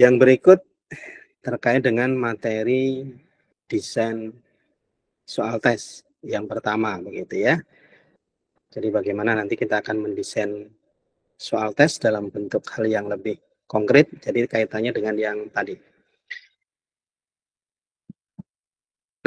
Yang berikut terkait dengan materi desain soal tes yang pertama begitu ya. Jadi bagaimana nanti kita akan mendesain soal tes dalam bentuk hal yang lebih konkret, jadi kaitannya dengan yang tadi.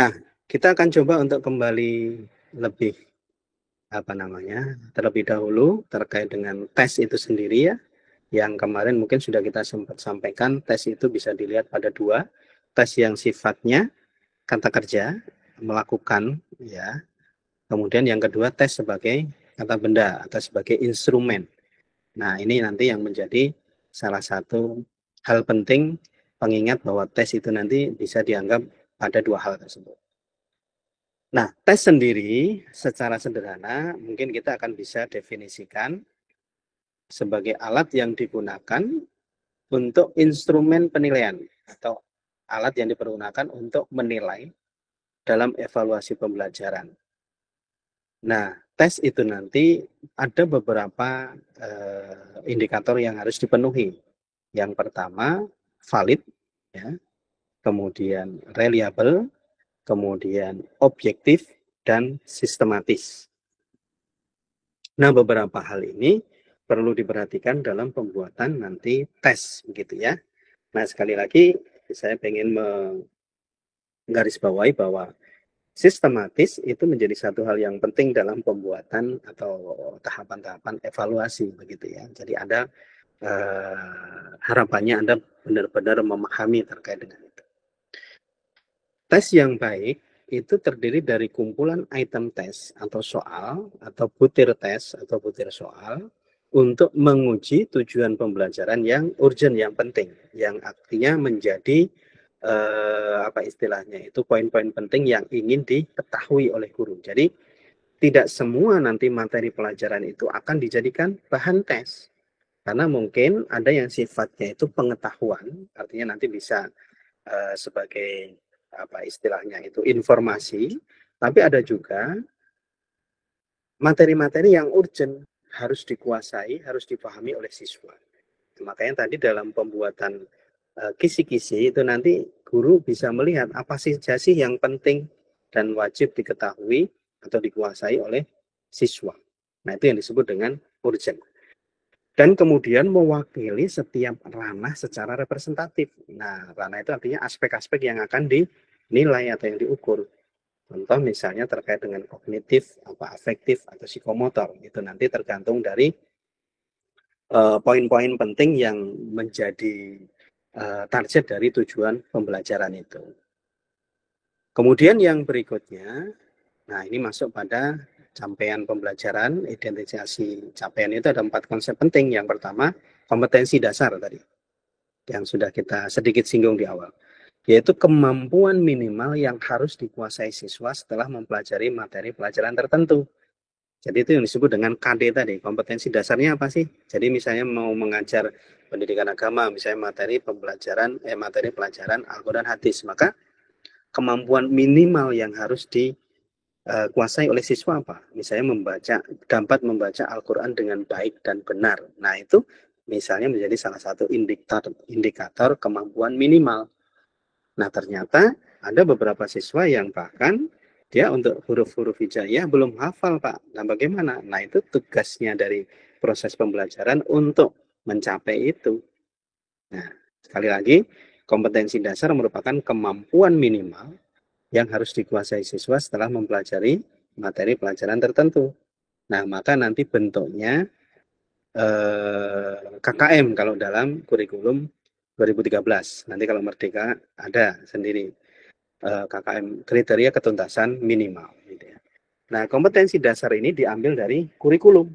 Nah, kita akan coba untuk kembali lebih terlebih dahulu terkait dengan tes itu sendiri ya. Yang kemarin mungkin sudah kita sempat sampaikan, tes itu bisa dilihat pada dua, tes yang sifatnya kata kerja, melakukan ya. Kemudian yang kedua tes sebagai kata benda atau sebagai instrumen. Nah, ini nanti yang menjadi salah satu hal penting pengingat bahwa tes itu nanti bisa dianggap pada dua hal tersebut. Nah, tes sendiri secara sederhana mungkin kita akan bisa definisikan sebagai alat yang digunakan untuk instrumen penilaian atau alat yang dipergunakan untuk menilai dalam evaluasi pembelajaran. Nah, tes itu nanti ada beberapa indikator yang harus dipenuhi. Yang pertama, valid, ya, kemudian reliable, kemudian objektif, dan sistematis. Nah, beberapa hal ini perlu diperhatikan dalam pembuatan nanti tes, begitu ya. Nah, sekali lagi saya ingin menggarisbawahi bahwa sistematis itu menjadi satu hal yang penting dalam pembuatan atau tahapan-tahapan evaluasi, begitu ya. Jadi ada harapannya Anda benar-benar memahami terkait dengan itu. Tes yang baik itu terdiri dari kumpulan item tes atau soal atau butir tes atau butir soal untuk menguji tujuan pembelajaran yang urgent, yang penting, yang artinya menjadi apa istilahnya itu poin-poin penting yang ingin diketahui oleh guru. Jadi tidak semua nanti materi pelajaran itu akan dijadikan bahan tes. Karena mungkin ada yang sifatnya itu pengetahuan, artinya nanti bisa sebagai apa istilahnya itu informasi, tapi ada juga materi-materi yang urgent harus dikuasai, harus dipahami oleh siswa. Makanya tadi dalam pembuatan kisi-kisi itu nanti guru bisa melihat apa saja sih yang penting dan wajib diketahui atau dikuasai oleh siswa. Nah, itu yang disebut dengan urgent. Dan kemudian mewakili setiap ranah secara representatif. Nah, ranah itu artinya aspek-aspek yang akan dinilai atau yang diukur. Contoh misalnya terkait dengan kognitif, afektif, atau psikomotor. Itu nanti tergantung dari poin-poin penting yang menjadi target dari tujuan pembelajaran itu. Kemudian yang berikutnya, nah ini masuk pada capaian pembelajaran, identifikasi capaian itu ada 4 konsep penting. Yang pertama, kompetensi dasar tadi, yang sudah kita sedikit singgung di awal, yaitu kemampuan minimal yang harus dikuasai siswa setelah mempelajari materi pelajaran tertentu. Jadi itu yang disebut dengan KD tadi, kompetensi dasarnya apa sih? Jadi misalnya mau mengajar pendidikan agama, misalnya materi pelajaran Al-Quran hadis, maka kemampuan minimal yang harus dikuasai oleh siswa apa? Misalnya dapat membaca Al-Quran dengan baik dan benar. Nah itu misalnya menjadi salah satu indikator kemampuan minimal. Nah ternyata ada beberapa siswa yang bahkan dia untuk huruf-huruf hijaiyah belum hafal, Pak. Nah bagaimana? Nah itu tugasnya dari proses pembelajaran untuk mencapai itu. Nah sekali lagi, kompetensi dasar merupakan kemampuan minimal yang harus dikuasai siswa setelah mempelajari materi pelajaran tertentu. Nah maka nanti bentuknya KKM kalau dalam kurikulum 2013. Nanti kalau Merdeka ada sendiri. KKM, kriteria ketuntasan minimal. Gitu ya. Nah, kompetensi dasar ini diambil dari kurikulum.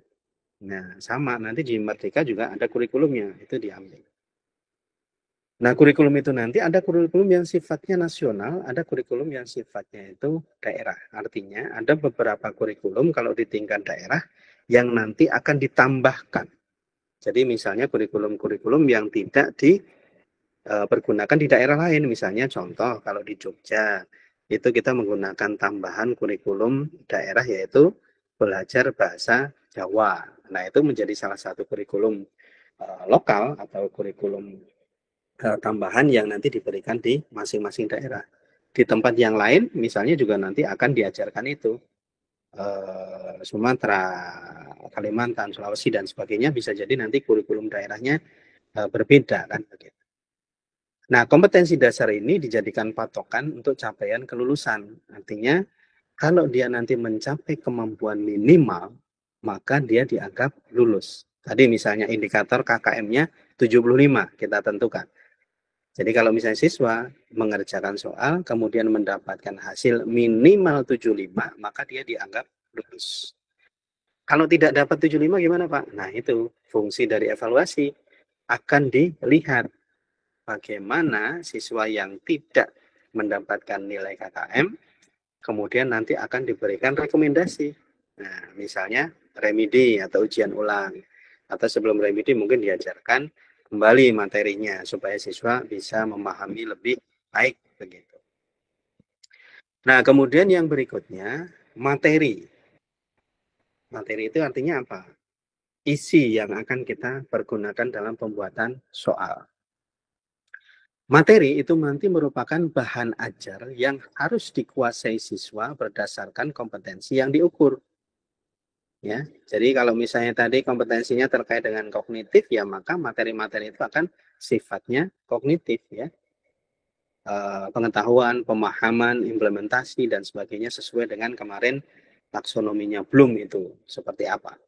Nah, sama nanti di Merdeka juga ada kurikulumnya, itu diambil. Nah, kurikulum itu nanti ada kurikulum yang sifatnya nasional, ada kurikulum yang sifatnya itu daerah. Artinya ada beberapa kurikulum kalau di tingkat daerah yang nanti akan ditambahkan. Jadi misalnya kurikulum-kurikulum yang tidak dipergunakan di daerah lain. Misalnya contoh kalau di Jogja itu kita menggunakan tambahan kurikulum daerah yaitu belajar bahasa Jawa. Nah itu menjadi salah satu kurikulum lokal atau kurikulum tambahan yang nanti diberikan di masing-masing daerah. Di tempat yang lain misalnya juga nanti akan diajarkan itu. Sumatera, Kalimantan, Sulawesi dan sebagainya, bisa jadi nanti kurikulum daerahnya berbeda kan begitu. Nah, kompetensi dasar ini dijadikan patokan untuk capaian kelulusan. Artinya kalau dia nanti mencapai kemampuan minimal, maka dia dianggap lulus. Tadi misalnya indikator KKM-nya 75 kita tentukan. Jadi kalau misalnya siswa mengerjakan soal, kemudian mendapatkan hasil minimal 75, maka dia dianggap lulus. Kalau tidak dapat 75 gimana Pak? Nah itu fungsi dari evaluasi. Akan dilihat bagaimana siswa yang tidak mendapatkan nilai KKM, kemudian nanti akan diberikan rekomendasi. Nah, misalnya remedi atau ujian ulang. Atau sebelum remedi mungkin diajarkan kembali materinya supaya siswa bisa memahami lebih baik begitu. Nah, kemudian yang berikutnya materi. Materi itu artinya apa? Isi yang akan kita pergunakan dalam pembuatan soal. Materi itu nanti merupakan bahan ajar yang harus dikuasai siswa berdasarkan kompetensi yang diukur. Ya, jadi kalau misalnya tadi kompetensinya terkait dengan kognitif, ya maka materi-materi itu akan sifatnya kognitif ya. Pengetahuan, pemahaman, implementasi dan sebagainya sesuai dengan kemarin taksonominya Bloom itu seperti apa.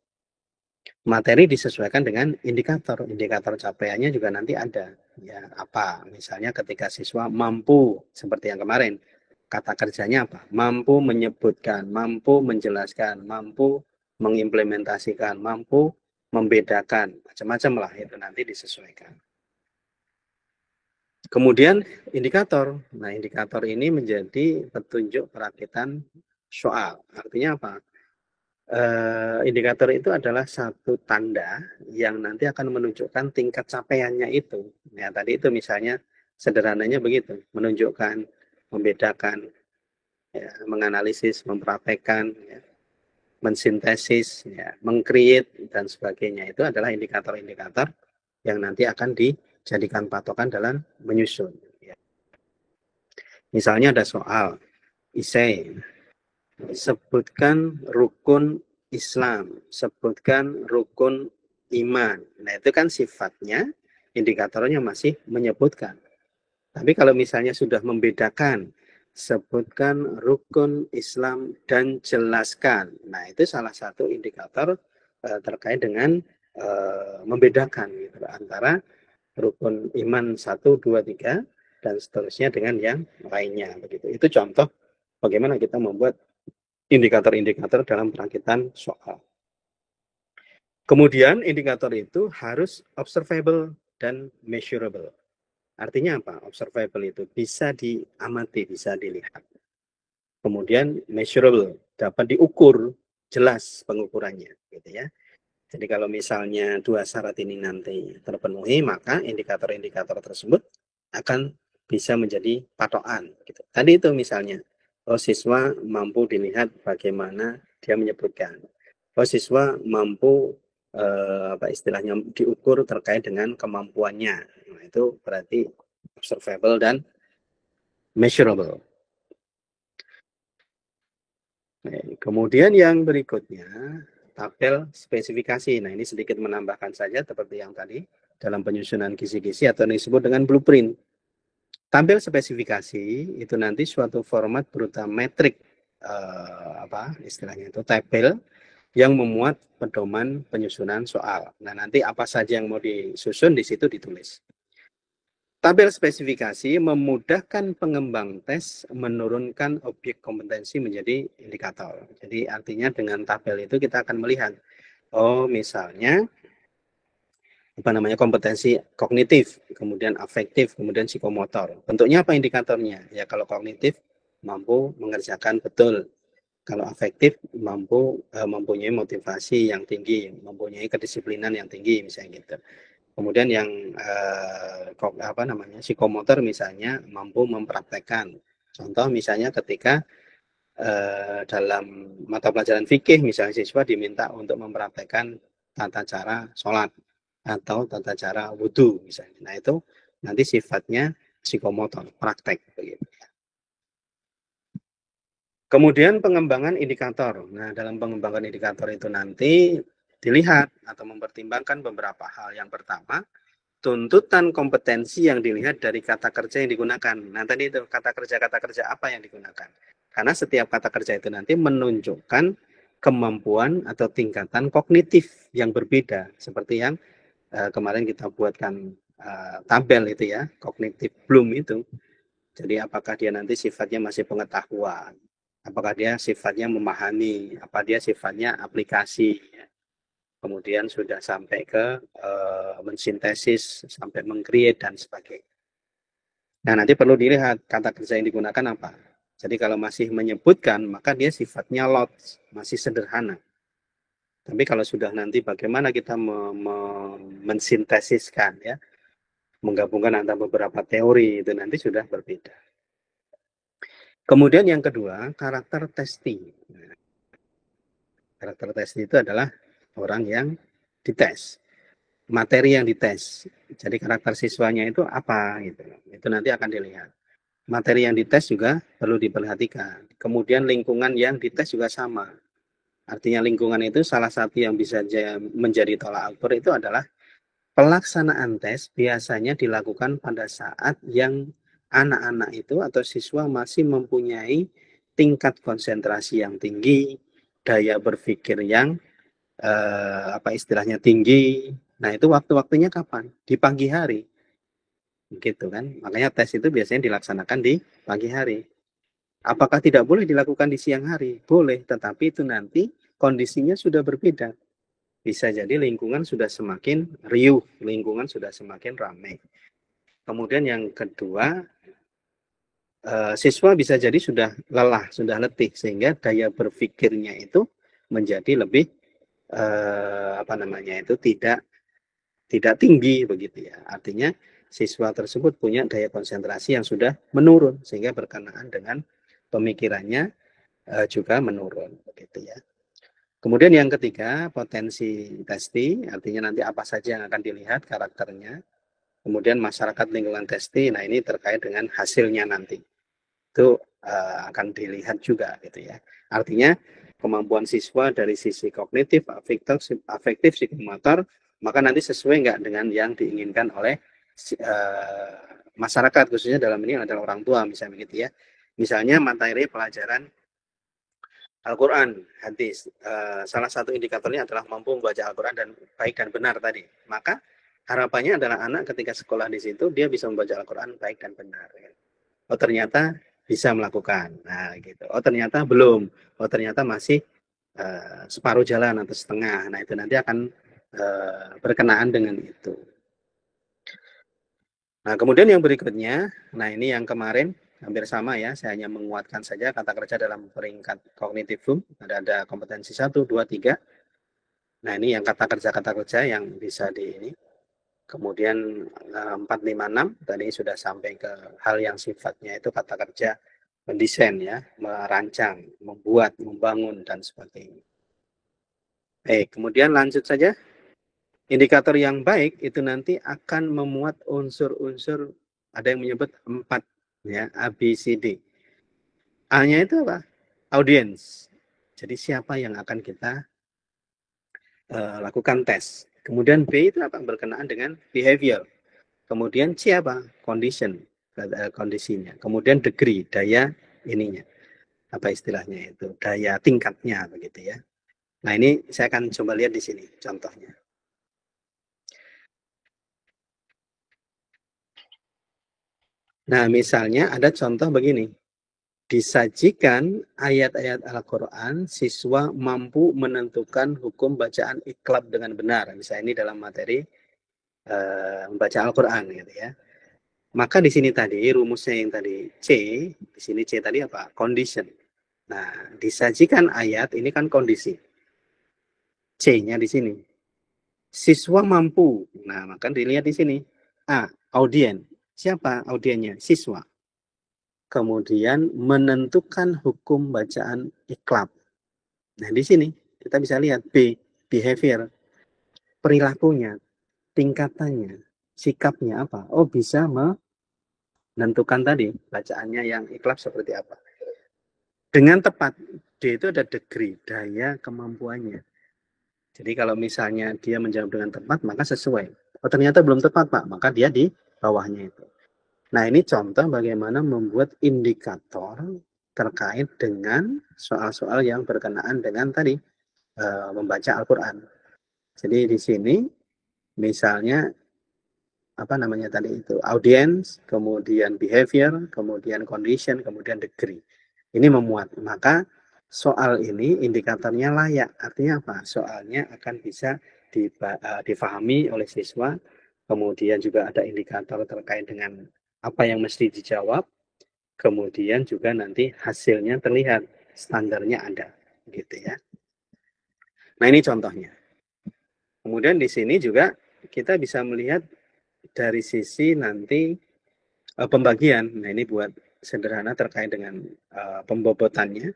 Materi disesuaikan dengan indikator. Indikator capaiannya juga nanti ada. Ya, apa? Misalnya ketika siswa mampu seperti yang kemarin, kata kerjanya apa? Mampu menyebutkan, mampu menjelaskan, mampu mengimplementasikan, mampu membedakan, macam-macam lah itu nanti disesuaikan. Kemudian indikator. Nah, indikator ini menjadi petunjuk perakitan soal. Artinya apa? Indikator itu adalah satu tanda yang nanti akan menunjukkan tingkat capaiannya itu. Ya, tadi itu misalnya sederhananya begitu, menunjukkan, membedakan, ya, menganalisis, mempraktekkan, ya, mensintesis, ya, mengcreate dan sebagainya. Itu adalah indikator-indikator yang nanti akan dijadikan patokan dalam menyusun. Ya. Misalnya ada soal, isai, sebutkan rukun Islam, sebutkan rukun iman. Nah, itu kan sifatnya indikatornya masih menyebutkan. Tapi kalau misalnya sudah membedakan, sebutkan rukun Islam dan jelaskan. Nah, itu salah satu indikator terkait dengan membedakan gitu, antara rukun iman 1, 2, 3 dan seterusnya dengan yang lainnya begitu. Itu contoh bagaimana kita membuat indikator-indikator dalam perakitan soal. Kemudian indikator itu harus observable dan measurable. Artinya apa? Observable itu bisa diamati, bisa dilihat. Kemudian measurable, dapat diukur, jelas pengukurannya, gitu ya. Jadi kalau misalnya dua syarat ini nanti terpenuhi, maka indikator-indikator tersebut akan bisa menjadi patokan. Gitu. Tadi itu misalnya, siswa mampu dilihat bagaimana dia menyebutkan. Siswa mampu apa istilahnya diukur terkait dengan kemampuannya. Nah, itu berarti observable dan measurable. Nah, kemudian yang berikutnya tabel spesifikasi. Nah, ini sedikit menambahkan saja seperti yang tadi dalam penyusunan kisi-kisi atau yang disebut dengan blueprint. Tabel spesifikasi itu nanti suatu format berupa metrik apa istilahnya itu tabel yang memuat pedoman penyusunan soal. Nah, nanti apa saja yang mau disusun di situ ditulis. Tabel spesifikasi memudahkan pengembang tes menurunkan objek kompetensi menjadi indikator. Jadi artinya dengan tabel itu kita akan melihat, misalnya apa namanya kompetensi kognitif, kemudian afektif, kemudian psikomotor. Bentuknya apa indikatornya? Ya kalau kognitif mampu mengerjakan betul. Kalau afektif mempunyai motivasi yang tinggi, mempunyai kedisiplinan yang tinggi misalnya gitu. Kemudian yang apa namanya psikomotor misalnya mampu mempraktekkan. Contoh misalnya ketika dalam mata pelajaran fikih misalnya siswa diminta untuk mempraktekkan tata cara sholat atau tata cara wudhu misalnya. Nah itu nanti sifatnya psikomotor, praktek begitu. Kemudian pengembangan indikator. Nah, dalam pengembangan indikator itu nanti dilihat atau mempertimbangkan beberapa hal. Yang pertama, tuntutan kompetensi yang dilihat dari kata kerja yang digunakan. Nah, tadi itu kata kerja apa yang digunakan. Karena setiap kata kerja itu nanti menunjukkan kemampuan atau tingkatan kognitif yang berbeda. Seperti yang kemarin kita buatkan tabel itu ya, kognitif Bloom itu. Jadi apakah dia nanti sifatnya masih pengetahuan, apakah dia sifatnya memahami, apa dia sifatnya aplikasi, kemudian sudah sampai ke mensintesis, sampai meng-create dan sebagainya. Nah, nanti perlu dilihat kata kerja yang digunakan apa. Jadi kalau masih menyebutkan, maka dia sifatnya lot, masih sederhana. Tapi kalau sudah nanti bagaimana kita mensintesiskan, ya, menggabungkan antara beberapa teori, itu nanti sudah berbeda. Kemudian yang kedua, karakter testing. Karakter testing itu adalah orang yang dites, materi yang dites. Jadi karakter siswanya itu apa gitu. Itu nanti akan dilihat. Materi yang dites juga perlu diperhatikan. Kemudian lingkungan yang dites juga sama. Artinya lingkungan itu salah satu yang bisa menjadi tolak ukur itu adalah pelaksanaan tes biasanya dilakukan pada saat yang anak-anak itu atau siswa masih mempunyai tingkat konsentrasi yang tinggi, daya berpikir yang apa istilahnya tinggi. Nah, itu waktu-waktunya kapan? Di pagi hari. Gitu kan. Makanya tes itu biasanya dilaksanakan di pagi hari. Apakah tidak boleh dilakukan di siang hari? Boleh, tetapi itu nanti kondisinya sudah berbeda. Bisa jadi lingkungan sudah semakin riuh, lingkungan sudah semakin ramai. Kemudian yang kedua, siswa bisa jadi sudah lelah, sudah letih, sehingga daya berpikirnya itu menjadi lebih apa namanya itu tidak tinggi begitu ya. Artinya siswa tersebut punya daya konsentrasi yang sudah menurun, sehingga berkenaan dengan pemikirannya juga menurun begitu ya. Kemudian yang ketiga, potensi testing, artinya nanti apa saja yang akan dilihat karakternya. Kemudian masyarakat lingkungan testing, nah ini terkait dengan hasilnya nanti. Itu akan dilihat juga gitu ya. Artinya kemampuan siswa dari sisi kognitif, afektif, psikomotor, maka nanti sesuai nggak dengan yang diinginkan oleh masyarakat, khususnya dalam ini adalah orang tua misalnya begitu ya. Misalnya materi pelajaran Al-Quran, hadis. Salah satu indikatornya adalah mampu membaca Al-Quran dan baik dan benar tadi. Maka harapannya adalah anak ketika sekolah di situ, dia bisa membaca Al-Quran baik dan benar. Oh ternyata bisa melakukan. Nah gitu. Oh ternyata belum. Oh ternyata masih separuh jalan atau setengah. Nah itu nanti akan berkenaan dengan itu. Nah kemudian yang berikutnya, nah ini yang kemarin hampir sama ya, saya hanya menguatkan saja kata kerja dalam peringkat kognitif Bloom. Ada kompetensi 1, 2, 3. Nah ini yang kata kerja yang bisa di ini. Kemudian 4, 5, 6 tadi sudah sampai ke hal yang sifatnya itu kata kerja mendesain ya, merancang, membuat, membangun dan sebagainya. Kemudian lanjut saja. Indikator yang baik itu nanti akan memuat unsur-unsur, ada yang menyebut 4 ya, ABCD. A-nya itu apa? Audience. Jadi siapa yang akan kita lakukan tes. Kemudian B itu apa? Berkenaan dengan behavior. Kemudian C apa? Condition, kondisinya. Kemudian degree, daya ininya. Apa istilahnya itu? Daya tingkatnya begitu ya. Nah, ini saya akan coba lihat di sini contohnya. Nah, misalnya ada contoh begini. Disajikan ayat-ayat Al-Quran, siswa mampu menentukan hukum bacaan iqlab dengan benar. Misalnya ini dalam materi membaca Al-Quran gitu ya. Maka di sini tadi rumusnya yang tadi C, di sini C tadi apa? Condition. Nah, disajikan ayat ini kan kondisi. C-nya di sini. Siswa mampu. Nah, maka dilihat di sini. A, audien. Siapa audiennya? Siswa. Kemudian menentukan hukum bacaan iqlab. Nah, di sini kita bisa lihat B, behavior, perilakunya, tingkatannya. sikapnya apa? Oh, bisa menentukan tadi bacaannya yang ikhlas seperti apa. Dengan tepat, D itu ada degree, daya kemampuannya. Jadi kalau misalnya dia menjawab dengan tepat, maka sesuai. Oh, ternyata belum tepat, Pak, maka dia di bawahnya itu. Nah, ini contoh bagaimana membuat indikator terkait dengan soal-soal yang berkenaan dengan tadi membaca Al-Quran. Jadi di sini misalnya apa namanya tadi itu audience, kemudian behavior, kemudian condition, kemudian degree. Ini memuat. Maka soal ini indikatornya layak. Artinya apa? Soalnya akan bisa difahami oleh siswa. Kemudian juga ada indikator terkait dengan apa yang mesti dijawab. Kemudian juga nanti hasilnya terlihat, standarnya ada, gitu ya. Nah, ini contohnya. Kemudian di sini juga kita bisa melihat dari sisi nanti pembagian. Nah, ini buat sederhana terkait dengan pembobotannya.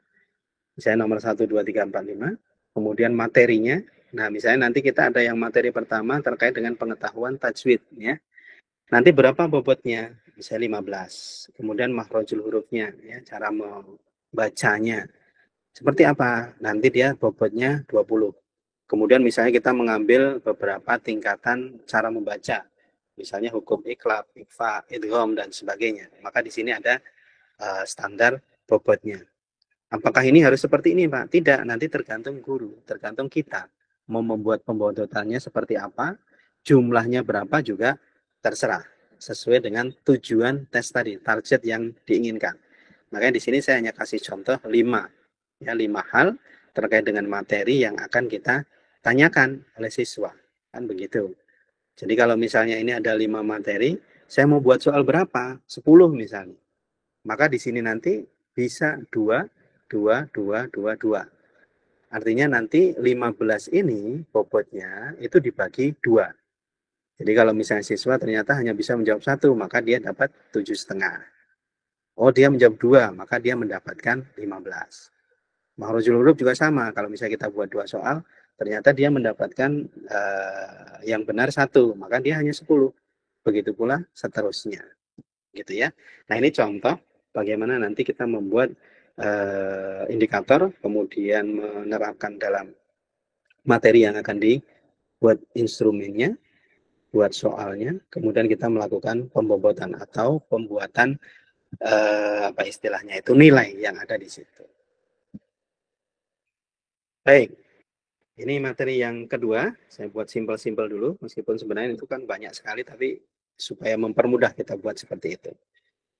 Misalnya nomor 1, 2, 3, 4, 5. Kemudian materinya. Nah, misalnya nanti kita ada yang materi pertama terkait dengan pengetahuan tajwid. Ya. Nanti berapa bobotnya? Misalnya 15. Kemudian makhrajul hurufnya, ya, cara membacanya. Seperti apa? Nanti dia bobotnya 20. Kemudian misalnya kita mengambil beberapa tingkatan cara membaca. Misalnya hukum iklab, ikfa, idgham, dan sebagainya. Maka di sini ada standar bobotnya. Apakah ini harus seperti ini, Pak? Tidak, nanti tergantung guru, tergantung kita. Mau membuat pembobotannya seperti apa, jumlahnya berapa juga terserah. Sesuai dengan tujuan tes tadi, target yang diinginkan. Makanya di sini saya hanya kasih contoh 5. Ya, 5 hal terkait dengan materi yang akan kita tanyakan oleh siswa. Kan begitu. Jadi kalau misalnya ini ada 5 materi, saya mau buat soal berapa? 10 misalnya. Maka di sini nanti bisa 2, 2, 2, 2, 2. Artinya nanti 15 ini bobotnya itu dibagi 2. Jadi kalau misalnya siswa ternyata hanya bisa menjawab 1, maka dia dapat 7,5. Oh, dia menjawab 2, maka dia mendapatkan 15. Makhrajul huruf juga sama. Kalau misalnya kita buat 2 soal, ternyata dia mendapatkan yang benar 1, maka dia hanya 10. Begitu pula seterusnya. Gitu ya. Nah, ini contoh bagaimana nanti kita membuat indikator, kemudian menerapkan dalam materi yang akan dibuat instrumennya, buat soalnya, kemudian kita melakukan pembobotan atau pembuatan apa istilahnya itu nilai yang ada di situ. Baik, ini materi yang kedua, saya buat simpel-simpel dulu, meskipun sebenarnya itu kan banyak sekali, tapi supaya mempermudah kita buat seperti itu.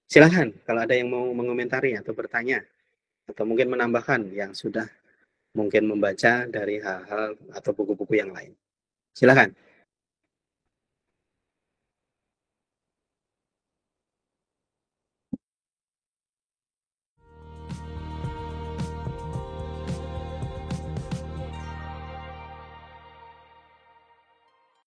Silahkan, kalau ada yang mau mengomentari atau bertanya, atau mungkin menambahkan yang sudah mungkin membaca dari hal-hal atau buku-buku yang lain. Silahkan.